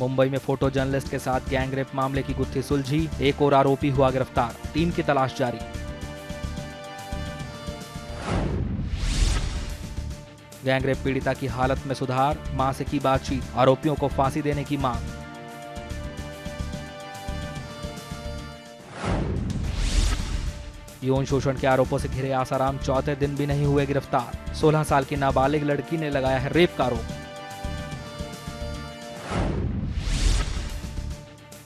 मुंबई में photo journalist के साथ गैंगरेप मामले की गुत्थी सुलझी, एक और आरोपी हुआ गिरफ्तार, 3 की तलाश जारी। गैंगरेप पीड़िता की हालत में सुधार, मां से की बातचीत, आरोपियों को फांसी देने की मांग। यौन शोषण के आरोपों से घिरे आसाराम चौथे दिन भी नहीं हुए गिरफ्तार, 16 साल की नाबालिग लड़की ने लगाया है रेप का आरोप।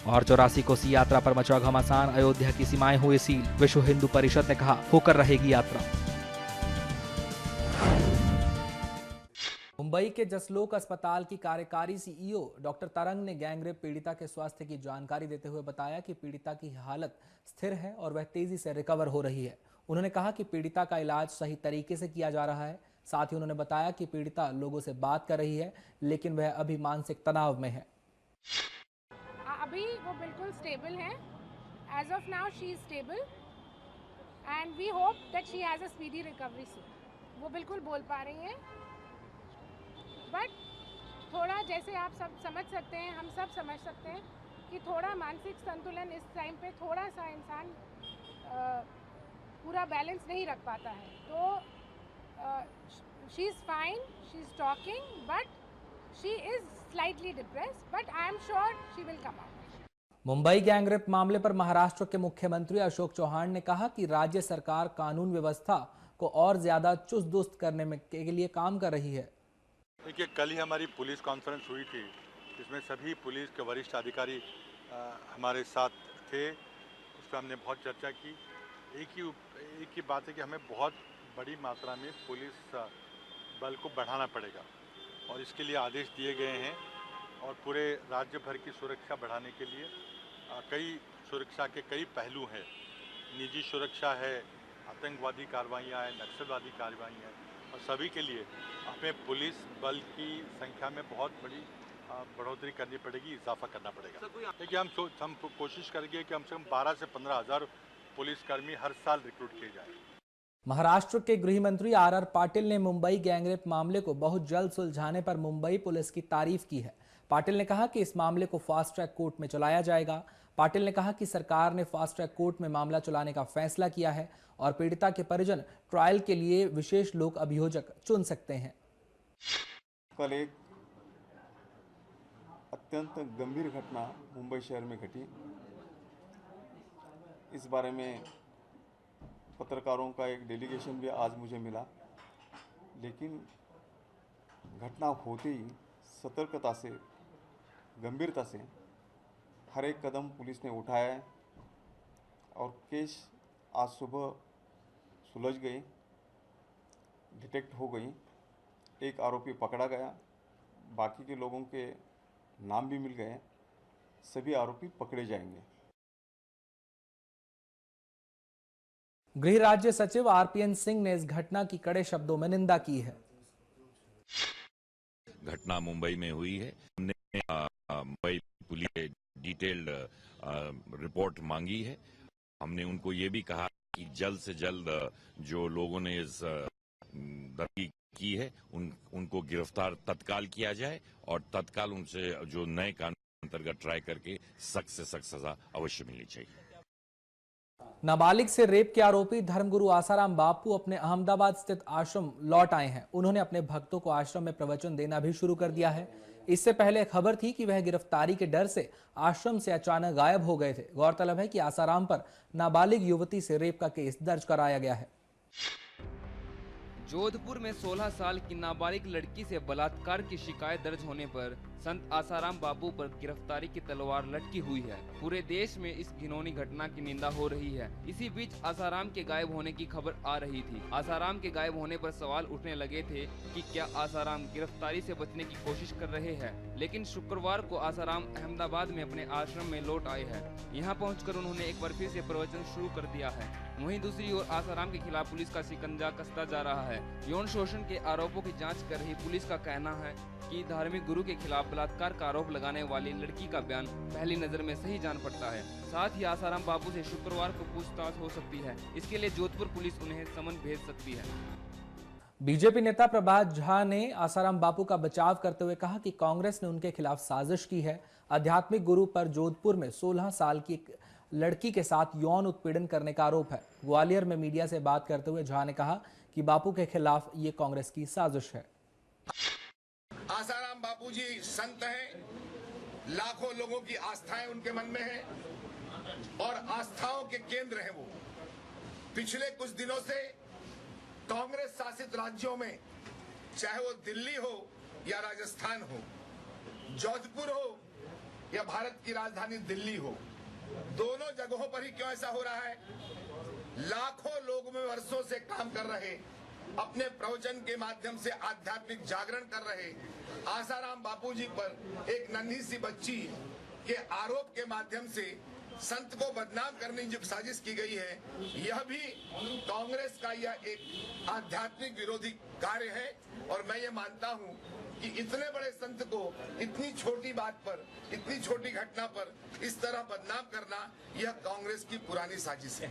और 84 कोसी यात्रा पर मचा घमासान, अयोध्या की सीमाएं हुई सील, विश्व हिंदू परिषद ने कहा होकर रहेगी यात्रा। मुंबई के जसलोक अस्पताल की कार्यकारी सीईओ डॉक्टर तरंग ने गैंगरेप पीड़िता के स्वास्थ्य की जानकारी देते हुए बताया कि पीड़िता की हालत स्थिर है और वह तेजी से रिकवर हो रही है। उन्होंने कहा कि पीड़िता का इलाज सही तरीके से किया जा रहा है। साथ ही उन्होंने बताया कि पीड़िता लोगों से बात कर रही है, लेकिन वह अभी मानसिक तनाव में है। अभी वो बिल्कुल स्टेबल है। As of now she is stable and we hope that she has a speedy recovery soon. वो बिल्कुल बोल पा रही हैं, बट थोड़ा जैसे आप सब समझ सकते हैं, हम सब समझ सकते हैं कि थोड़ा मानसिक संतुलन इस टाइम पे थोड़ा सा इंसान पूरा बैलेंस नहीं रख पाता है। तो she is fine, she is talking, but she is slightly depressed, but I am sure she will come out. Mumbai gang rape मामले पर महाराष्ट्र के मुख्यमंत्री अशोक चौहान ने कहा कि राज्य सरकार कानून व्यवस्था को और ज्यादा चुस्त दुरुस्त करने में के लिए काम कर रही है। देखिए, कल ही हमारी पुलिस कॉन्फ्रेंस हुई थी, जिसमें सभी पुलिस के वरिष्ठ अधिकारी हमारे साथ थे। उस पर हमने बहुत चर्चा की। एक ही बात है कि हमें बहुत बड़ी मात्रा में पुलिस बल को बढ़ाना पड़ेगा और इसके लिए आदेश दिए गए हैं। और पूरे राज्य भर की सुरक्षा बढ़ाने के लिए कई सुरक्षा के कई पहलू हैं। निजी सुरक्षा है, आतंकवादी कार्रवाइयाँ हैं, नक्सलवादी कार्रवाइयाँ हैं, और सभी के लिए हमें पुलिस बल की संख्या में बहुत बड़ी बढ़ोतरी करनी पड़ेगी, इजाफा करना पड़ेगा। देखिए, हम कोशिश करेंगे कि कम से कम 12 से 15 हज़ार पुलिसकर्मी हर साल रिक्रूट किए जाएं। महाराष्ट्र के गृह मंत्री आर पाटिल ने मुंबई गैंगरेप मामले को बहुत जल्द सुलझाने पर मुंबई पुलिस की तारीफ की है। पाटिल ने कहा कि इस मामले को फास्ट ट्रैक कोर्ट में चलाया जाएगा। पाटिल ने कहा कि सरकार ने फास्ट ट्रैक कोर्ट में मामला चलाने का फैसला किया है और पीड़िता के परिजन ट्रायल के लिए विशेष लोक अभियोजक चुन सकते हैं। कल एक अत्यंत गंभीर घटना मुंबई शहर में घटी। इस बारे में पत्रकारों का एक डेलीगेशन भी आज मुझे मिला, लेकिन घटना होते ही सतर्कता से, गंभीरता से हर एक कदम पुलिस ने उठाया है और केस आज सुबह सुलझ गई, डिटेक्ट हो गई। एक आरोपी पकड़ा गया, बाकी के लोगों के नाम भी मिल गए। सभी आरोपी पकड़े जाएंगे। गृह राज्य सचिव आरपीएन सिंह ने इस घटना की कड़े शब्दों में निंदा की है। घटना मुंबई में हुई है। हमने मुंबई पुलिस से डिटेल्ड रिपोर्ट मांगी है। हमने उनको ये भी कहा कि जल्द से जल्द जो लोगों ने इस दर्जी की है उनको गिरफ्तार तत्काल किया जाए और तत्काल उनसे जो नए कानून अंतर्गत ट्राई करके सख्त से सख्त सजा अवश्य मिलनी चाहिए। नाबालिग से रेप के आरोपी धर्मगुरु आसाराम बापू अपने अहमदाबाद स्थित आश्रम लौट आए हैं। उन्होंने अपने भक्तों को आश्रम में प्रवचन देना भी शुरू कर दिया है। इससे पहले खबर थी कि वह गिरफ्तारी के डर से आश्रम से अचानक गायब हो गए थे। गौरतलब है कि आसाराम पर नाबालिग युवती से रेप का केस दर्ज कराया गया है। जोधपुर में 16 साल की नाबालिग लड़की से बलात्कार की शिकायत दर्ज होने पर संत आसाराम बापू पर गिरफ्तारी की तलवार लटकी हुई है। पूरे देश में इस घिनौनी घटना की निंदा हो रही है। इसी बीच आसाराम के गायब होने की खबर आ रही थी। आसाराम के गायब होने पर सवाल उठने लगे थे कि क्या आसाराम गिरफ्तारी से बचने की कोशिश कर रहे हैं, लेकिन शुक्रवार को आसाराम अहमदाबाद में अपने आश्रम में लौट आए हैं। यहाँ पहुंचकर उन्होंने एक बार फिर से प्रवचन शुरू कर दिया है। वहीं दूसरी ओर आसाराम के खिलाफ पुलिस का शिकंजा कसता जा रहा है। यौन शोषण के आरोपों की जांच कर रही पुलिस का कहना है कि धार्मिक गुरु के खिलाफ बलात्कार का आरोप लगाने वाली लड़की का बयान पहली नजर में सही जान पड़ता है। साथ ही आसाराम बापू से शुक्रवार को पूछताछ हो सकती है। इसके लिए जोधपुर पुलिस उन्हें समन भेज सकती है। बीजेपी नेता प्रभात झा ने आसाराम बापू का बचाव करते हुए कहा कि कांग्रेस ने उनके खिलाफ साजिश की है। आध्यात्मिक गुरु पर जोधपुर में 16 साल की एक लड़की के साथ यौन उत्पीड़न करने का आरोप है। ग्वालियर में मीडिया से बात करते हुए झा ने कहा कि बापू के खिलाफ ये कांग्रेस की साजिश है। आसाराम बापू जी संत हैं, लाखों लोगों की आस्थाएं उनके मन में हैं और आस्थाओं के केंद्र हैं वो। पिछले कुछ दिनों से कांग्रेस शासित राज्यों में, चाहे वो दिल्ली हो या राजस्थान हो, जोधपुर हो या भारत की राजधानी दिल्ली हो, दोनों जगहों पर ही क्यों ऐसा हो रहा है? लाखों लोग में वर्षों से काम कर रहे, अपने प्रवचन के माध्यम से आध्यात्मिक जागरण कर रहे आसाराम बापू जी पर एक नन्ही सी बच्ची के आरोप के माध्यम से संत को बदनाम करने की जो साजिश की गई है, यह भी कांग्रेस का यह एक आध्यात्मिक विरोधी कार्य है। और मैं ये मानता हूं कि इतने बड़े संत को इतनी छोटी बात पर, इतनी छोटी घटना पर इस तरह बदनाम करना, यह कांग्रेस की पुरानी साजिश है।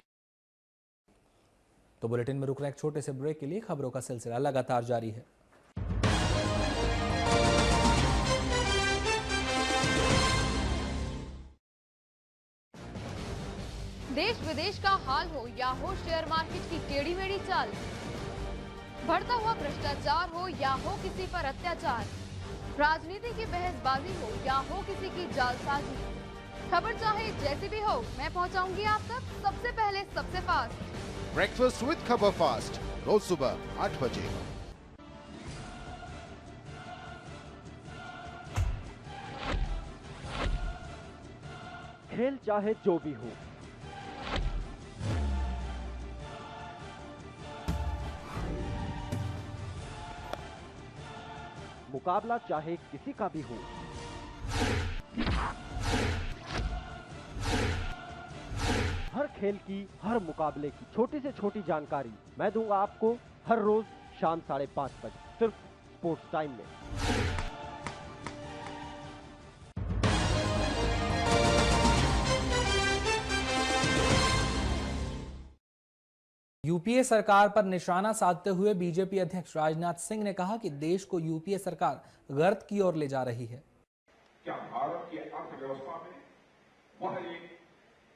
तो बुलेटिन में रुक रहे एक छोटे से ब्रेक के लिए खबरों का सिलसिला लगातार जारी है। देश विदेश का हाल हो या हो शेयर मार्केट की टेढ़ी मेढ़ी चाल, बढ़ता हुआ भ्रष्टाचार हो या हो किसी पर अत्याचार, राजनीति की बहसबाजी हो या हो किसी की जालसाजी, खबर चाहे जैसी भी हो, मैं पहुंचाऊंगी आप तक सबसे पहले सबसे फास्ट। ब्रेकफास्ट विद खबर फास्ट, रोज सुबह 8 बजे। खेल चाहे जो भी हो, मुकाबला चाहे किसी का भी हो, हर खेल की, हर मुकाबले की छोटी से छोटी जानकारी मैं दूंगा आपको हर रोज शाम 5:30 बजे, सिर्फ स्पोर्ट्स टाइम में। यूपीए सरकार पर निशाना साधते हुए बीजेपी अध्यक्ष राजनाथ सिंह ने कहा कि देश को यूपीए सरकार गर्त की ओर ले जा रही है। क्या भारत की अर्थव्यवस्था में वह एक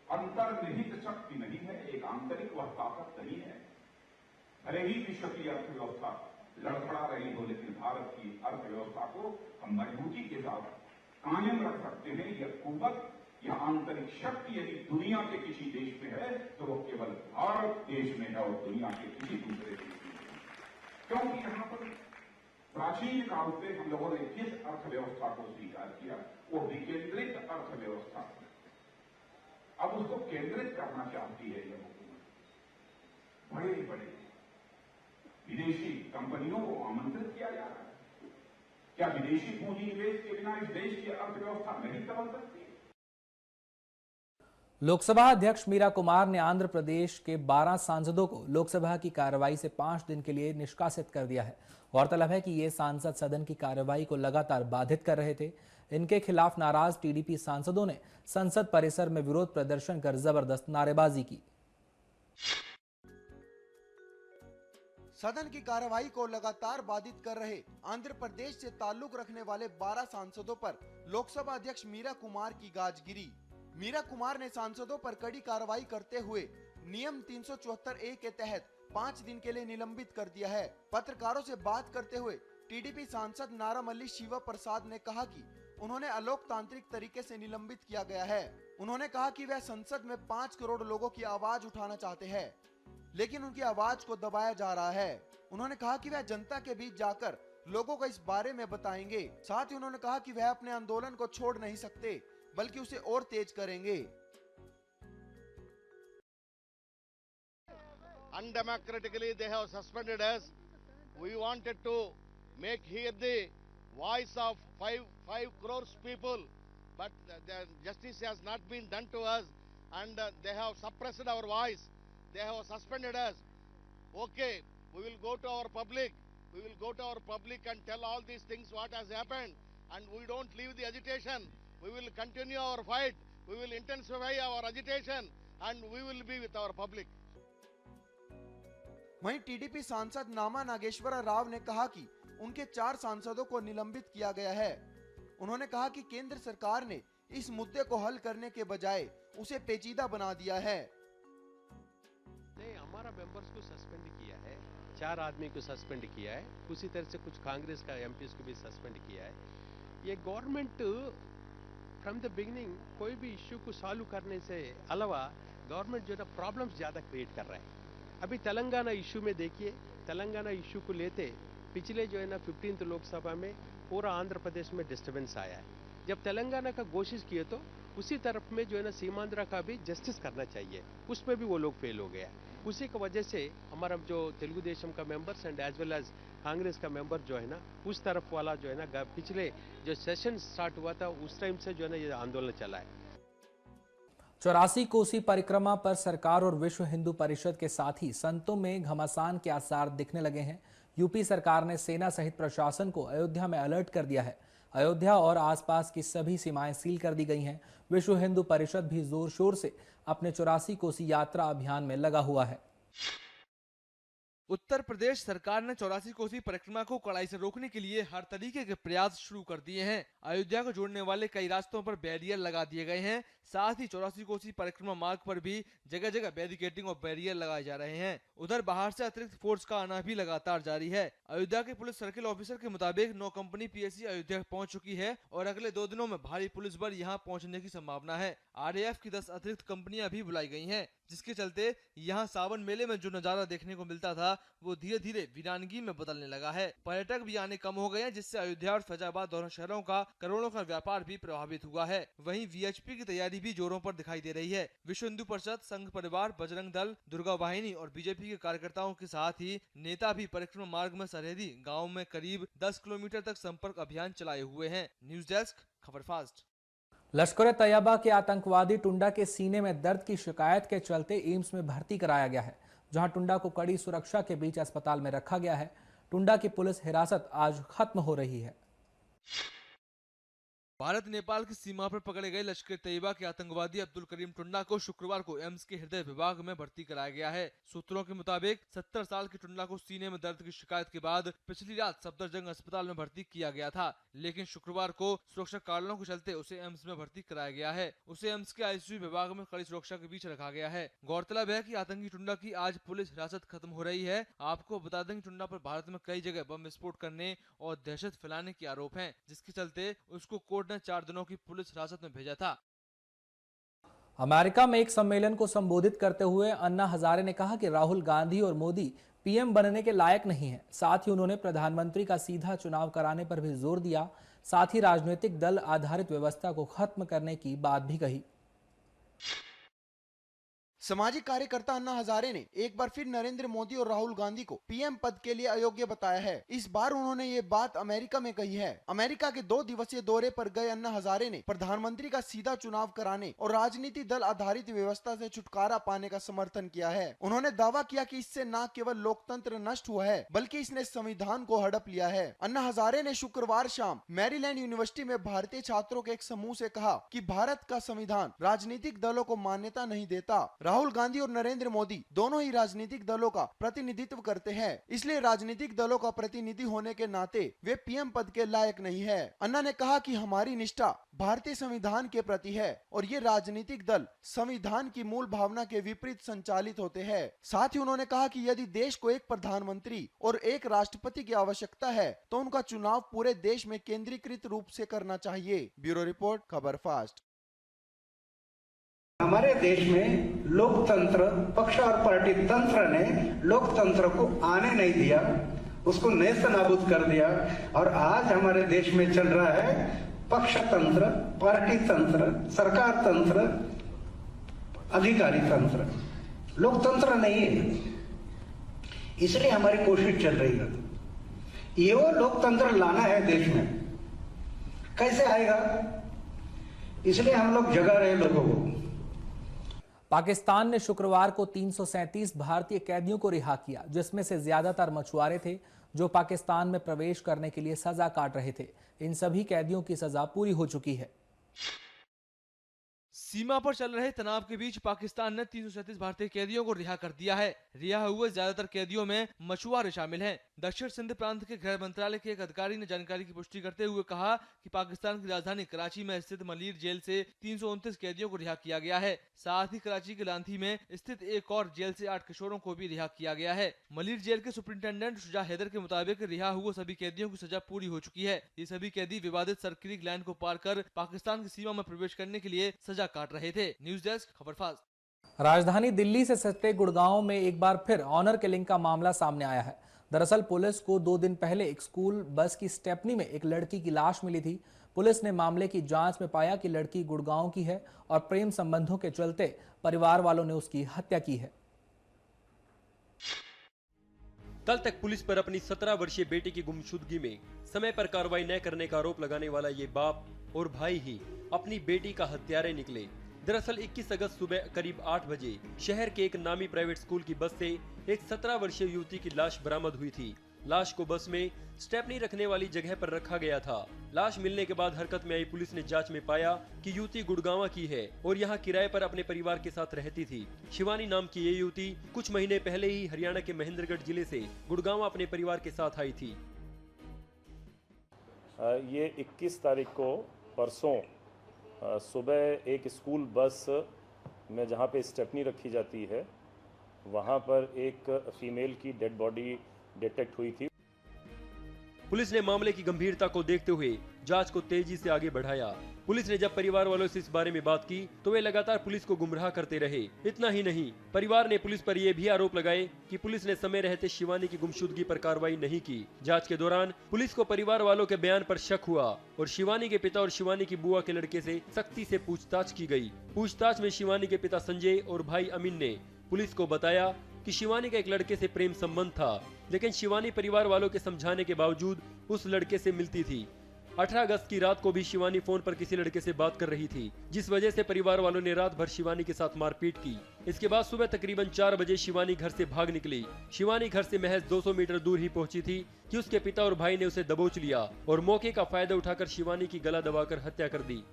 अंतर्निहित शक्ति नहीं है, एक आंतरिक वह ताकत नहीं है? भले ही विश्व की अर्थव्यवस्था लड़खड़ा रही हो, लेकिन भारत की अर्थव्यवस्था को हम मजबूती के साथ कायम रख सकते हैं। यह कुव्वत, यह आंतरिक शक्ति यदि दुनिया के किसी देश में है तो वो केवल भारत देश में है और दुनिया के किसी दूसरे देश में नहीं। क्योंकि यहाँ पर प्राचीन काल से हम लोगों ने जिस अर्थव्यवस्था को स्वीकार किया वो विकेंद्रित अर्थव्यवस्था है। अब उसको केंद्रित करना चाहती है यह हुकूमत। बड़े बड़े विदेशी कंपनियों को आमंत्रित किया जा रहा है। क्या विदेशी पूंजी निवेश के बिना इस देश की अर्थव्यवस्था नहीं संभल सकती? लोकसभा अध्यक्ष मीरा कुमार ने आंध्र प्रदेश के 12 सांसदों को लोकसभा की कार्रवाई से 5 दिन के लिए निष्कासित कर दिया है। गौरतलब है कि ये सांसद सदन की कार्रवाई को लगातार बाधित कर रहे थे। इनके खिलाफ नाराज टीडीपी सांसदों ने संसद परिसर में विरोध प्रदर्शन कर जबरदस्त नारेबाजी की। सदन की कार्रवाई को लगातार बाधित कर रहे आंध्र प्रदेश से ताल्लुक रखने वाले 12 सांसदों पर लोकसभा अध्यक्ष मीरा कुमार की गाज गिरी। मीरा कुमार ने सांसदों पर कड़ी कार्रवाई करते हुए नियम 374A के तहत 5 दिन के लिए निलंबित कर दिया है। पत्रकारों से बात करते हुए टीडीपी सांसद नारामल्ली शिवा प्रसाद ने कहा कि उन्होंने अलोकतांत्रिक तरीके से निलंबित किया गया है। उन्होंने कहा कि वह संसद में 5 करोड़ लोगों की आवाज उठाना चाहते हैं, लेकिन उनकी आवाज को दबाया जा रहा है। उन्होंने कहा कि वह जनता के बीच जाकर लोगों को इस बारे में बताएंगे। साथ ही उन्होंने कहा कि वह अपने आंदोलन को छोड़ नहीं सकते, बल्कि उसे और तेज करेंगे। Undemocratically they have suspended us. We wanted to make hear the voice of 5 crores people, but the justice has not been done to us, and they have suppressed our voice. They have suspended us. Okay, we will go to our public. We will go to our public and tell all these things what has happened, and we don't leave the agitation. We will continue our fight. We will intensify our agitation, and we will be with our public. वहीं TDP सांसद नामा नागेश्वर राव ने कहा कि उनके 4 सांसदों को निलंबित किया गया है। उन्होंने कहा कि केंद्र सरकार ने इस मुद्दे को हल करने के बजाय उसे पेचीदा बना दिया है। हमारा मेंबर्स को सस्पेंड किया है, 4 आदमी को सस्पेंड किया है, उसी तरह से कुछ कांग्रेस का एमपीस को भी सस्पेंड किया है। ये गवर्नमेंट फ्रॉम द बिगिनिंग कोई भी इश्यू को सॉल्व करने से अलावा गवर्नमेंट जो है ना प्रॉब्लम्स ज्यादा क्रिएट कर रहा है। अभी तेलंगाना इश्यू में देखिए, तेलंगाना इश्यू को लेते पिछले जो है ना 15th लोकसभा में पूरा आंध्र प्रदेश में डिस्टर्बेंस आया है। जब तेलंगाना का कोशिश किए तो उसी तरफ में जो है ना सीमांध्र का भी जस्टिस करना चाहिए, उसमें भी वो लोग फेल हो गया। उसी की वजह से हमारा जो तेलुगु देशम का members and as well as Congress का मेंबर जो है ना उस तरफ वाला जो है ना पिछले जो सेशन स्टार्ट हुआ था उस टाइम से जो है ना ये आंदोलन चला है। 84 कोसी परिक्रमा पर सरकार और विश्व हिंदू परिषद के साथ ही संतों में घमासान के आसार दिखने लगे हैं। यूपी सरकार ने सेना सहित प्रशासन को अयोध्या में अलर्ट कर दिया है। अयोध्या और आसपास की सभी सीमाएं सील कर दी गई हैं। विश्व हिंदू परिषद भी जोर शोर से अपने 84 कोसी यात्रा अभियान में लगा हुआ है। उत्तर प्रदेश सरकार ने 84 कोसी परिक्रमा को कड़ाई से रोकने के लिए हर तरीके के प्रयास शुरू कर दिए हैं। अयोध्या को जोड़ने वाले कई रास्तों पर बैरियर लगा दिए गए हैं। साथ ही 84 कोसी परिक्रमा मार्ग पर भी जगह जगह बैरिकेडिंग और बैरियर लगाए जा रहे हैं। उधर बाहर से अतिरिक्त फोर्स का आना भी लगातार जारी है। अयोध्या के पुलिस सर्किल ऑफिसर के मुताबिक 9 कंपनी पीएसी अयोध्या पहुंच चुकी है और अगले 2 दिनों में भारी पुलिस बल यहां पहुंचने की संभावना है। आरएएफ की 10 अतिरिक्त कंपनियां भी बुलाई गई हैं, जिसके चलते यहां सावन मेले में जो नजारा देखने को मिलता था वो धीरे धीरे वीरानगी में बदलने लगा है। पर्यटक भी आने कम हो गए हैं, जिससे अयोध्या और फैजाबाद दोनों शहरों का करोड़ों का व्यापार भी प्रभावित हुआ है। वहीं वीएचपी की तैयारी भी जोरों पर दिखाई दे रही है। विश्व हिंदू परिषद, संघ परिवार, बजरंग दल, दुर्गा वाहिनी और बीजेपी के कार्यकर्ताओं के साथ ही नेता भी परिक्रमा मार्ग में सरहदी गाँव में करीब 10 किलोमीटर तक संपर्क अभियान चलाए हुए हैं। न्यूज डेस्क, खबर फास्ट। लश्कर तैयबा के आतंकवादी टुंडा के सीने में दर्द की शिकायत के चलते एम्स में भर्ती कराया गया है, जहां टुंडा को कड़ी सुरक्षा के बीच अस्पताल में रखा गया है। टुंडा की पुलिस हिरासत आज खत्म हो रही है। भारत नेपाल की सीमा पर पकड़े गए लश्कर तैयबा के आतंकवादी अब्दुल करीम टुंडा को शुक्रवार को एम्स के हृदय विभाग में भर्ती कराया गया है। सूत्रों के मुताबिक 70 साल के टुंडा को सीने में दर्द की शिकायत के बाद पिछली रात सफदरजंग अस्पताल में भर्ती किया गया था, लेकिन शुक्रवार को सुरक्षा कारणों के चलते उसे एम्स में भर्ती कराया गया है। उसे एम्स के आईसीयू विभाग में कड़ी सुरक्षा के बीच रखा गया है। गौरतलब है कि आतंकी टुंडा की आज पुलिस हिरासत खत्म हो रही है। आपको बता दें कि टुंडा पर भारत में कई जगह बम विस्फोट करने और दहशत फैलाने के आरोप है, जिसके चलते उसको कोर्ट ने 4 दिनों की पुलिस हिरासत में भेजा था। अमेरिका में एक सम्मेलन को संबोधित करते हुए अन्ना हजारे ने कहा कि राहुल गांधी और मोदी पीएम बनने के लायक नहीं है। साथ ही उन्होंने प्रधानमंत्री का सीधा चुनाव कराने पर भी जोर दिया। साथ ही राजनीतिक दल आधारित व्यवस्था को खत्म करने की बात भी कही। सामाजिक कार्यकर्ता अन्ना हजारे ने एक बार फिर नरेंद्र मोदी और राहुल गांधी को पीएम पद के लिए अयोग्य बताया है। इस बार उन्होंने ये बात अमेरिका में कही है। अमेरिका के 2 दिवसीय दौरे पर गए अन्ना हजारे ने प्रधानमंत्री का सीधा चुनाव कराने और राजनीति दल आधारित व्यवस्था से छुटकारा पाने का समर्थन किया है। उन्होंने दावा किया कि इससे न केवल लोकतंत्र नष्ट हुआ है, बल्कि इसने संविधान को हड़प लिया है। अन्ना हजारे ने शुक्रवार शाम मैरीलैंड यूनिवर्सिटी में भारतीय छात्रों के एक समूह से कहा कि भारत का संविधान राजनीतिक दलों को मान्यता नहीं देता। राहुल गांधी और नरेंद्र मोदी दोनों ही राजनीतिक दलों का प्रतिनिधित्व करते हैं, इसलिए राजनीतिक दलों का प्रतिनिधि होने के नाते वे पीएम पद के लायक नहीं है। अन्ना ने कहा कि हमारी निष्ठा भारतीय संविधान के प्रति है और ये राजनीतिक दल संविधान की मूल भावना के विपरीत संचालित होते हैं। साथ ही उन्होंने कहा कि यदि देश को एक प्रधानमंत्री और एक राष्ट्रपति की आवश्यकता है तो उनका चुनाव पूरे देश में केंद्रीकृत रूप से करना चाहिए। ब्यूरो रिपोर्ट, खबर फास्ट। हमारे देश में लोकतंत्र, पक्ष और पार्टी तंत्र ने लोकतंत्र को आने नहीं दिया, उसको नेस्त नाबूद कर दिया और आज हमारे देश में चल रहा है पक्ष तंत्र, पार्टी तंत्र, सरकार तंत्र, अधिकारी तंत्र, लोकतंत्र नहीं है। इसलिए हमारी कोशिश चल रही है ये वो लोकतंत्र लाना है देश में। कैसे आएगा? इसलिए हम लोग जगा रहे लोगों को। पाकिस्तान ने शुक्रवार को 337 भारतीय कैदियों को रिहा किया, जिसमें से ज्यादातर मछुआरे थे जो पाकिस्तान में प्रवेश करने के लिए सजा काट रहे थे। इन सभी कैदियों की सजा पूरी हो चुकी है। सीमा पर चल रहे तनाव के बीच पाकिस्तान ने 337 भारतीय कैदियों को रिहा कर दिया है। रिहा हुए ज्यादातर कैदियों में मछुआरे शामिल हैं। दक्षिण सिंध प्रांत के गृह मंत्रालय के एक अधिकारी ने जानकारी की पुष्टि करते हुए कहा कि पाकिस्तान की राजधानी कराची में स्थित मलीर जेल से 329 कैदियों को रिहा किया गया है। साथ ही कराची के लांथी में स्थित एक और जेल से 8 किशोरों को भी रिहा किया गया है। मलीर जेल के सुपरिंटेंडेंट शुजा हैदर के मुताबिक रिहा हुए सभी कैदियों की सजा पूरी हो चुकी है। ये सभी कैदी विवादित सर्किल लाइन को पार कर पाकिस्तान की सीमा में प्रवेश करने के लिए सजा काट रहे थे। News desk Khabarfast. राजधानी दिल्ली से सटे गुड़गांव में एक बार फिर ऑनर किलिंग का मामला सामने आया है। दरअसल पुलिस को 2 दिन पहले एक स्कूल बस की स्टेपनी में एक लड़की की लाश मिली थी। पुलिस ने मामले की जांच में पाया कि लड़की गुड़गांव की है और प्रेम संबंधों के चलते परिवार वालों ने उसकी हत्या की है। कल तक पुलिस पर अपनी 17 वर्षीय बेटी की गुमशुदगी में समय पर कार्रवाई न करने का आरोप लगाने वाला ये बाप और भाई ही अपनी बेटी का हत्यारे निकले। दरअसल 21 अगस्त सुबह करीब 8 बजे शहर के एक नामी प्राइवेट स्कूल की बस से एक 17 वर्षीय युवती की लाश बरामद हुई थी। लाश को बस में स्टेपनी रखने वाली जगह पर रखा गया था। लाश मिलने के बाद हरकत में आई पुलिस ने जांच में पाया कि युवती गुड़गांव की है और यहां किराए पर अपने परिवार के साथ रहती थी। शिवानी नाम की ये युवती कुछ महीने पहले ही हरियाणा के महेंद्रगढ़ जिले से गुड़गांव अपने परिवार के साथ आई थी। ये 21 तारीख को परसों सुबह एक स्कूल बस में जहाँ पे स्टेपनी रखी जाती है वहाँ पर एक फीमेल की डेड बॉडी डिटेक्ट हुई थी। पुलिस ने मामले की गंभीरता को देखते हुए जांच को तेजी से आगे बढ़ाया। पुलिस ने जब परिवार वालों से इस बारे में बात की तो वे लगातार पुलिस को गुमराह करते रहे। इतना ही नहीं, परिवार ने पुलिस पर यह भी आरोप लगाए कि पुलिस ने समय रहते शिवानी की गुमशुदगी पर कार्रवाई नहीं की। जांच के दौरान पुलिस को परिवार वालों के बयान पर शक हुआ और शिवानी के पिता और शिवानी की बुआ के लड़के से सख्ती से पूछताछ की गई। पूछताछ में शिवानी के पिता संजय और भाई अमीन ने पुलिस को बताया कि शिवानी का एक लड़के से प्रेम संबंध था, लेकिन शिवानी परिवार वालों के समझाने के बावजूद उस लड़के से मिलती थी। 18 अगस्त की रात को भी शिवानी फोन पर किसी लड़के से बात कर रही थी, जिस वजह से परिवार वालों ने रात भर शिवानी के साथ मारपीट की। इसके बाद सुबह तकरीबन 4 बजे शिवानी घर से भाग निकली। शिवानी घर से महज 200 मीटर दूर ही पहुंची थी कि उसके पिता और भाई ने उसे दबोच लिया और मौके का फायदा उठाकर शिवानी की गला दबाकर हत्या कर दी।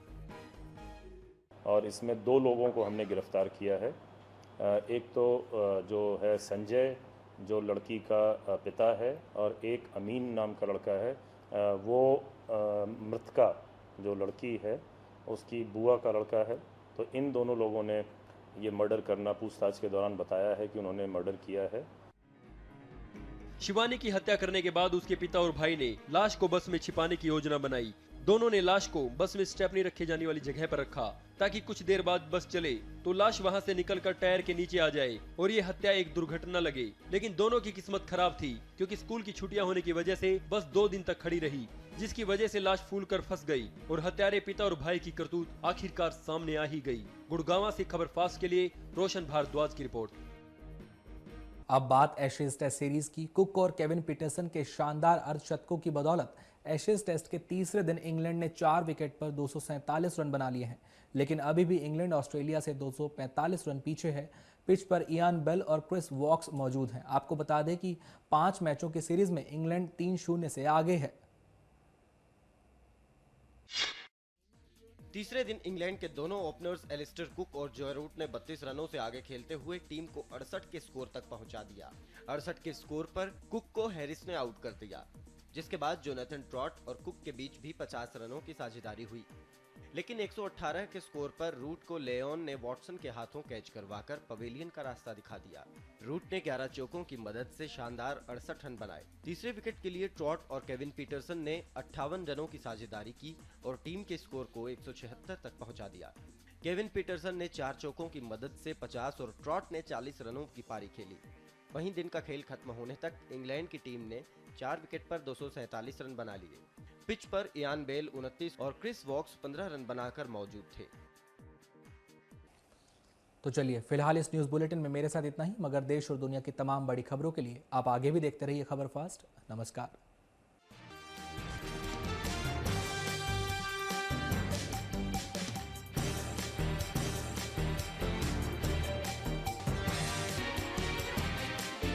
और इसमें 2 लोगों को हमने गिरफ्तार किया है। एक तो जो है संजय जो लड़की का पिता है और एक अमीन नाम का लड़का है, वो मृतका जो लड़की है उसकी बुआ का लड़का है। तो इन दोनों लोगों ने ये मर्डर करना पूछताछ के दौरान बताया है कि उन्होंने मर्डर किया है। शिवानी की हत्या करने के बाद उसके पिता और भाई ने लाश को बस में छिपाने की योजना बनाई। दोनों ने लाश को बस में स्टेपनी रखे जाने वाली जगह पर रखा ताकि कुछ देर बाद बस चले तो लाश वहां से निकलकर टायर के नीचे आ जाए और ये हत्या एक दुर्घटना लगे। लेकिन दोनों की किस्मत खराब थी क्योंकि स्कूल की छुट्टियां होने की वजह से बस 2 दिन तक खड़ी रही, जिसकी वजह से लाश फूलकर फंस गई और हत्यारे पिता और भाई की करतूत आखिरकार सामने आ ही गई। गुड़गांव से खबरफास्ट के लिए रोशन भारद्वाज की रिपोर्ट। अब बात एशेज टेस्ट सीरीज की। कुक और केविन पीटरसन के शानदार अर्धशतकों की बदौलत एशेज टेस्ट के तीसरे दिन इंग्लैंड ने 4 विकेट पर 247 रन बना लिए हैं, लेकिन अभी भी इंग्लैंड ऑस्ट्रेलिया से 245 रन पीछे है। पिच पर इयान बेल और क्रिस वॉक्स मौजूद हैं। आपको बता दें कि 5 मैचों की सीरीज में इंग्लैंड 3-0 से आगे है। तीसरे दिन इंग्लैंड के दोनों ओपनर्स एलिस्टर कुक और जॉय रूट ने 32 रनों से आगे खेलते हुए टीम को 68 के स्कोर तक पहुंचा दिया। 68 के स्कोर पर कुक को हैरिस ने आउट कर दिया, जिसके बाद जोनाथन ट्रॉट और कुक के बीच भी 50 रनों की साझेदारी हुई। लेकिन 118 के स्कोर पर रूट को लेओन ने वॉटसन के हाथों कैच करवाकर पवेलियन का रास्ता दिखा दिया। रूट ने 11 चौकों की मदद से शानदार 68 रन बनाए। तीसरे विकेट के लिए ट्रॉट और केविन पीटरसन ने 58 रनों की साझेदारी की और टीम के स्कोर को 176 तक पहुंचा दिया। केविन पीटरसन ने 4 चौकों की मदद से 50 और ट्रॉट ने 40 रनों की पारी खेली। वहीं दिन का खेल खत्म होने तक इंग्लैंड की टीम ने 4 विकेट पर 247 रन बना लिए। पिच पर इयान बेल 29 और क्रिस वॉक्स 15 रन बनाकर मौजूद थे। तो चलिए फिलहाल इस न्यूज़ बुलेटिन में मेरे साथ इतना ही, मगर देश और दुनिया की तमाम बड़ी खबरों के लिए आप आगे भी देखते रहिए खबर फास्ट। नमस्कार।